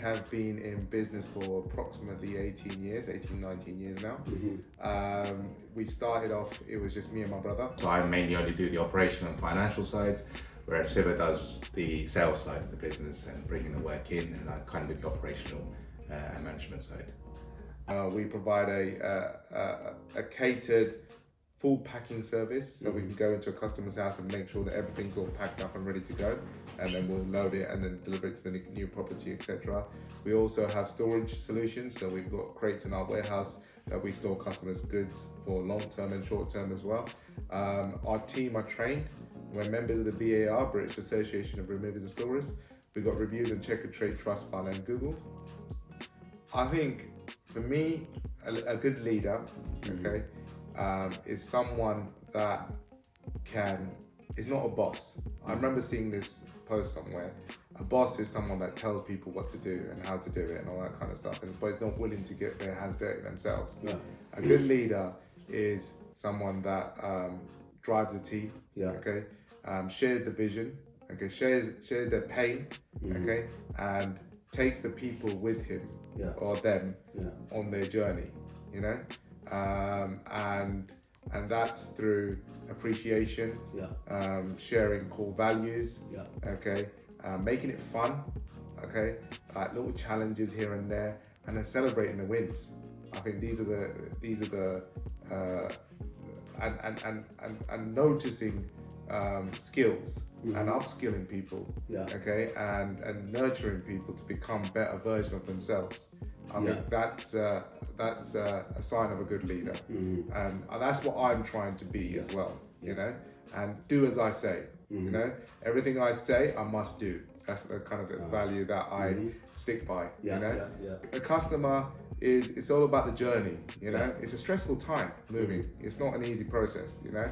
have been in business for approximately 19 years now. We started off, it was just me and my brother. So I mainly only do the operational and financial sides, whereas Siva does the sales side of the business and bringing the work in, and I kind of do the operational and management side. We provide a catered full packing service, so we can go into a customer's house and make sure that everything's all packed up and ready to go, and then we'll load it and then deliver it to the new property, etc. We also have storage solutions, so we've got crates in our warehouse that we store customers' goods for long term and short term as well. Our team are trained. We're members of the BAR, British Association of Removers and Storers. We've got reviews on Checkatrade, Trustpilot and Google. I think for me, a good leader, okay, is someone that is not a boss. I remember seeing this post somewhere. A boss is someone that tells people what to do and how to do it and all that kind of stuff, but is not willing to get their hands dirty themselves. Yeah. A good leader is someone that drives a team, okay, shares the vision, okay, shares their pain, okay, and takes the people with him or them on their journey, you know, and that's through appreciation, sharing core values, okay, making it fun, okay, like little challenges here and there, and then celebrating the wins. I think these are the and noticing skills and upskilling people, okay, and nurturing people to become better version of themselves. I think that's a sign of a good leader, and that's what I'm trying to be as well, you know, and do as I say, you know, everything I say I must do. That's the kind of the value that I stick by, you know. A customer it's all about the journey, you know. It's a stressful time moving. It's not an easy process, you know.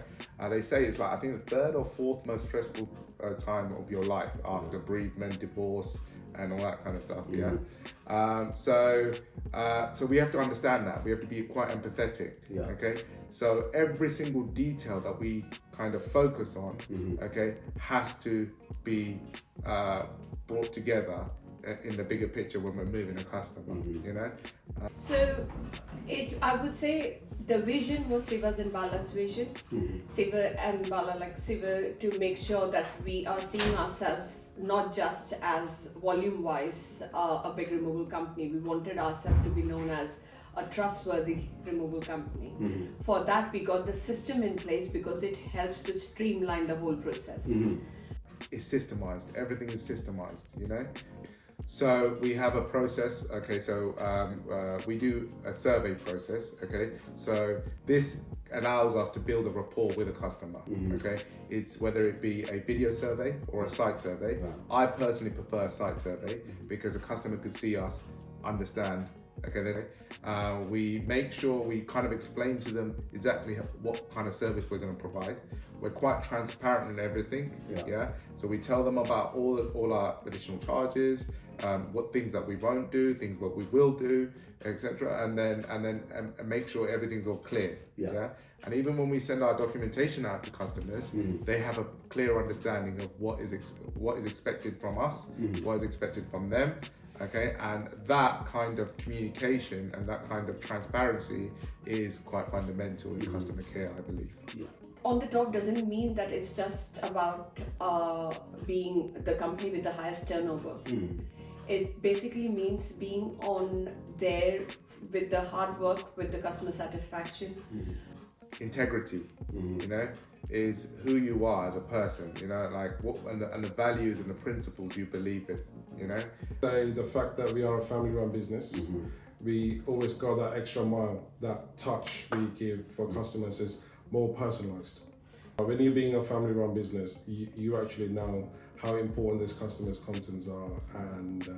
They say it's like, I think the third or fourth most stressful time of your life after bereavement, divorce, and all that kind of stuff. So we have to understand that. We have to be quite empathetic. Okay. So every single detail that we kind of focus on, okay, has to be brought together in the bigger picture when we're moving a customer, you know. So I would say the vision was Siva's and Bala's vision. Siva and Bala, like Siva, to make sure that we are seeing ourselves not just as volume wise a big removal company. We wanted ourselves to be known as a trustworthy removal company. For that we got the system in place because it helps to streamline the whole process. It's systemized, everything is systemized, you know. So we have a process, okay, so we do a survey process, okay, so this allows us to build a rapport with a customer, okay. It's whether it be a video survey or a site survey. I personally prefer a site survey because a customer could see us, understand, okay. We make sure we kind of explain to them exactly what kind of service we're going to provide. We're quite transparent in everything, so we tell them about all our additional charges, what things that we won't do, things what we will do, etc., and then make sure everything's all clear. And even when we send our documentation out to customers, they have a clear understanding of what is expected from us, what is expected from them. Okay, and that kind of communication and that kind of transparency is quite fundamental in customer care, I believe. On the top doesn't mean that it's just about being the company with the highest turnover. It basically means being on there with the hard work, with the customer satisfaction. Integrity, you know, is who you are as a person, you know, like what and the values and the principles you believe in, you know. Say the fact that we are a family-run business, we always go that extra mile. That touch we give for customers is more personalized. When you're being a family-run business, you actually know how important these customers' contents are, and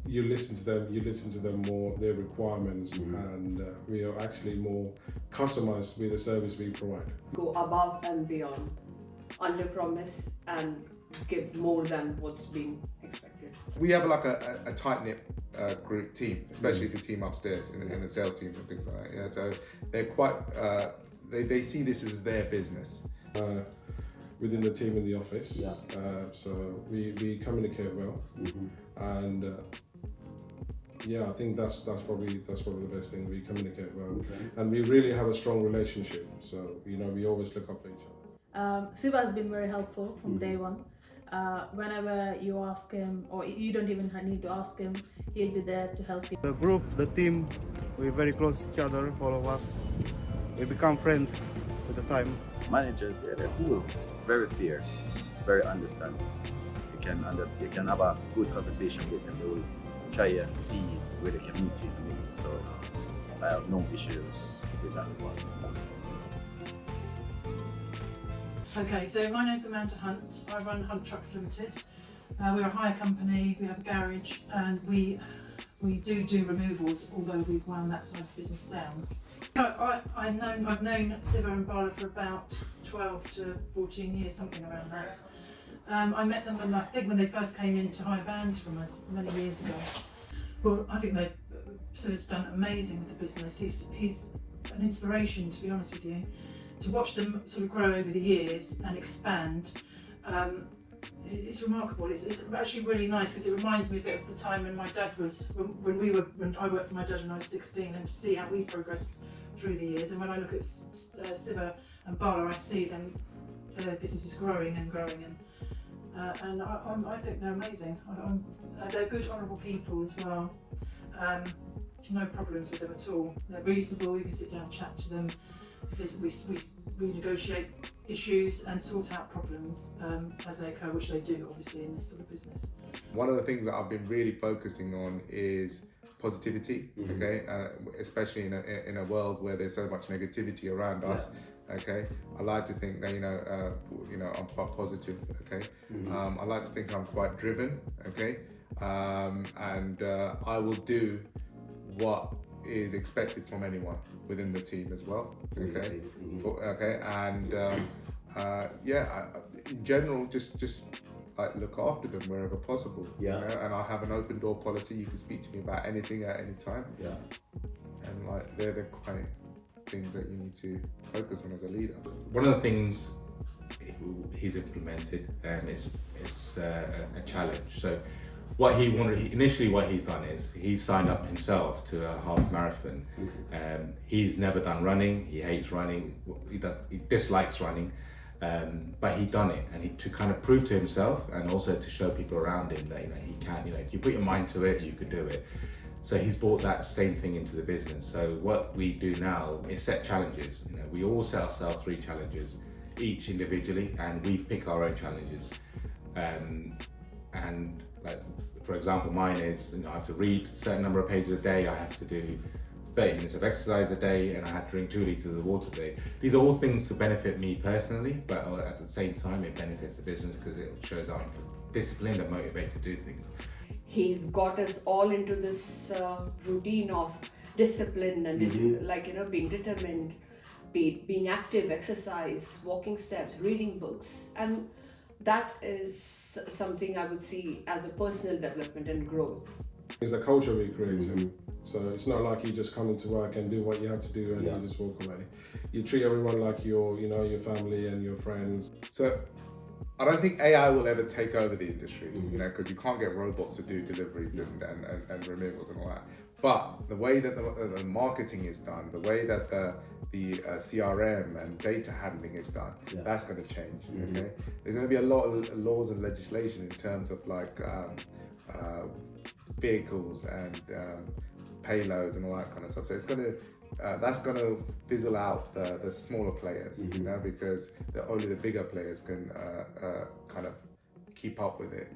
you listen to them more, their requirements, and we are actually more customized with the service we provide. Go above and beyond, under promise and give more than what's being expected. We have like a tight-knit group team, especially the team upstairs in the sales teams and things like that. Yeah, so they're quite they see this as their business. Within the team in the office, so we communicate well, and Yeah, I think that's probably the best thing. We communicate well, Okay. and we really have a strong relationship. So we always look up for each other. Siva has been very helpful from day one. Whenever you ask him, or you don't even need to ask him, he'll be there to help you. The group, the team, we're very close to each other, all of us. We become friends with the time. Managers, yeah, they're cool, very fair, very understanding. You can have a good conversation with them. They will try and see where the community is. So I have no issues with that one. Okay, so my name's Amanda Hunt. I run Hunt Trucks Limited. We're a hire company, we have a garage, and we do removals, although we've wound that side of the business down. I've known Siva and Bala for about 12 to 14 years, something around that. I met them when they first came in to hire vans from us many years ago. Well, I think Siva's done amazing with the business. He's an inspiration, to be honest with you. To watch them sort of grow over the years and expand, it's remarkable. It's actually really nice because it reminds me a bit of the time when my dad was, when I worked for my dad when I was 16, and to see how we progressed through the years. And when I look at Siva and Bala, I see them, their business is growing and growing, and I think they're amazing. They're good, honourable people as well. No problems with them at all. They're reasonable. You can sit down and chat to them. We negotiate issues and sort out problems as they occur, which they do obviously in this sort of business. One of the things that I've been really focusing on is positivity, okay, especially in a world where there's so much negativity around us. Okay, I like to think that I'm quite positive. Okay, I like to think I'm quite driven. Okay, and I will do what is expected from anyone within the team as well. Okay, in general, just like look after them wherever possible. Yeah. You know? And I have an open door policy. You can speak to me about anything at any time. Yeah. And like they're the kind of things that you need to focus on as a leader. One of the things he's implemented is a challenge. So what he wanted, initially what he's done is he's signed up himself to a half marathon. He's never done running, he hates running, he dislikes running, but he done it, and to kind of prove to himself and also to show people around him that he can, if you put your mind to it, you could do it. So he's brought that same thing into the business. So what we do now is set challenges. We all set ourselves 3 challenges, each individually, and we pick our own challenges. And like, for example, mine is, I have to read a certain number of pages a day, I have to do 30 minutes of exercise a day, and I have to drink 2 litres of water a day. These are all things to benefit me personally, but at the same time it benefits the business because it shows I'm disciplined and motivated to do things. He's got us all into this routine of discipline and being determined, being active, exercise, walking steps, reading books, and that is something I would see as a personal development and growth. It's the culture we create. So it's not like you just come into work and do what you have to do and you just walk away. You treat everyone like your family and your friends. So I don't think AI will ever take over the industry, because you can't get robots to do deliveries and removals and all that. But the way that the marketing is done, the way that the CRM and data handling is done, that's going to change. Okay, there's going to be a lot of laws and legislation in terms of like vehicles and payloads and all that kind of stuff. So it's going to that's going to fizzle out the smaller players, because only the bigger players can kind of keep up with it.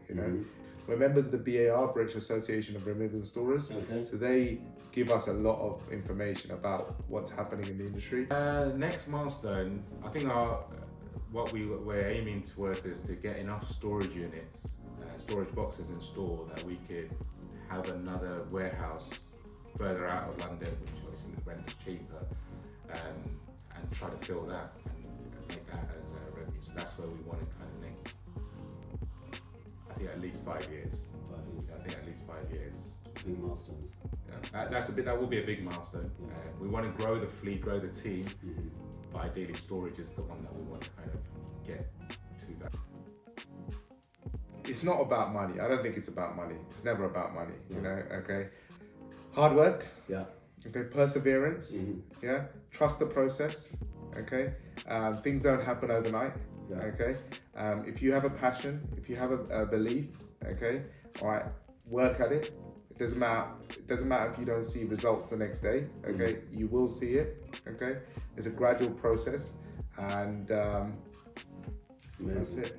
We're members of the BAR, British Association of Removals and Storers. Okay. So they give us a lot of information about what's happening in the industry. Next milestone, I think what we're aiming towards is to get enough storage units, storage boxes in store that we could have another warehouse further out of London, which obviously the rent is cheaper, and try to fill that and make that as a revenue. So that's where we want to kind of next. I think at least 5 years. 5 years. I think at least 5 years. Big milestones. Yeah, that will be a big milestone. We want to grow the fleet, grow the team, but ideally storage is the one that we want to kind of get to that. It's not about money. I don't think it's about money. It's never about money, okay? Hard work. Yeah. Okay, perseverance. Mhm. Yeah, trust the process. Okay, things don't happen overnight. Yeah. Okay, if you have a passion, if you have a belief, okay, all right, work at it. It doesn't matter. It doesn't matter if you don't see results the next day. Okay, you will see it. Okay, it's a gradual process, and that's Amazing. it.